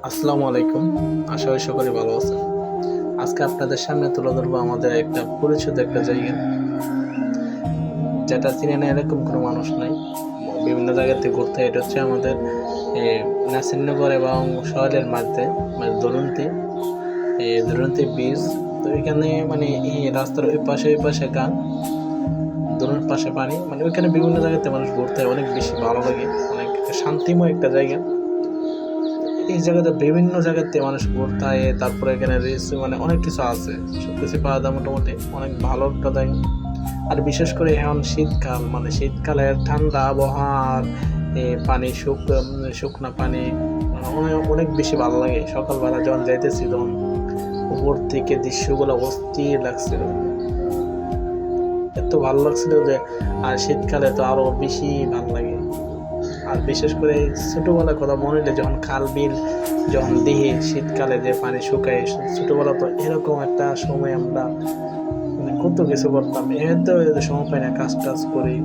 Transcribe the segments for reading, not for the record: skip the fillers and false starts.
আসসালামু আলাইকুম। আশা করি সকলে ভালো আছেন। আজকে আপনাদের সামনে তুলে ধরবো আমাদের একটা পরিচিত একটা জায়গা, যেটা চিনে না এরকম কোনো মানুষ নাই। বিভিন্ন জায়গাতে ঘুরতে, এটা হচ্ছে আমাদের নাসিরনগর এবং সহেলের মধ্যে, মানে ধরন্তী বীজ। তো এখানে মানে এই রাস্তার ওই পাশে গান, দোনোর পাশে পানি, মানে ওইখানে বিভিন্ন জায়গাতে মানুষ ঘুরতে অনেক বেশি ভালো লাগে, অনেক শান্তিময় একটা জায়গা। এই জায়গাতে বিভিন্ন জায়গাতে মানুষ ঘুরতে হয়, তারপরে এখানে মানে অনেক কিছু আছে, সব কিছু পাওয়া যায় মোটামুটি, অনেক ভালো একটা জায়গা। আর বিশেষ করে এখন শীতকাল, মানে শীতকালের ঠান্ডা আবহাওয়ার পানি শুকনা পানি, অনেক অনেক বেশি ভালো লাগে। সকালবেলা যখন যাইতেছি তখন উপর থেকে দৃশ্যগুলো অস্থির লাগছিল, এত ভালো লাগছিল যে, আর শীতকালে তো আরো বেশি ভালো লাগে। আর বিশেষ করে ছোটবেলার কথা মনে হলে, যখন খাল বিল যখন দেখি শীতকালে যে পানি শুকায়, ছোটবেলা তো এরকম একটা সময় আমরা মানে কত কিছু করতাম, এত সময় পাই না, কাজ টাজ করি।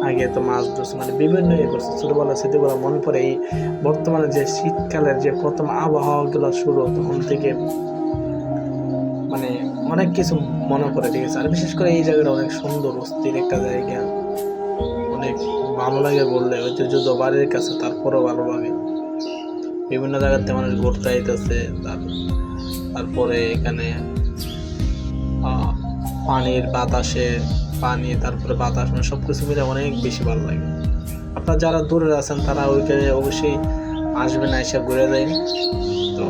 আগে তো মাছ ধরছি, মানে বিভিন্ন ইয়ে করছি, ছোটবেলার স্মৃতিগুলো মনে পড়ে। এই বর্তমানে যে শীতকালের যে প্রথম আবহাওয়া গুলো শুরু, তখন থেকে মানে অনেক কিছু মনে পড়ে, ঠিক আছে। আর বিশেষ করে এই জায়গাটা অনেক সুন্দর, অস্থির একটা জায়গা, অনেক ভালো লাগে বললে ঐতিহ্য বাড়ির কাছে, তারপরেও ভালো লাগে। বিভিন্ন জায়গাতে মানুষ ঘুরতে আইতেছে। তারপরে এখানে পানির বাতাসে, পানি তারপরে বাতাস, মানে সব কিছু মিলে অনেক বেশি ভালো লাগে। আপনারা যারা দূরে আছেন তারা ওইখানে অবশ্যই আসবেন, এসে ঘুরে যায়। তো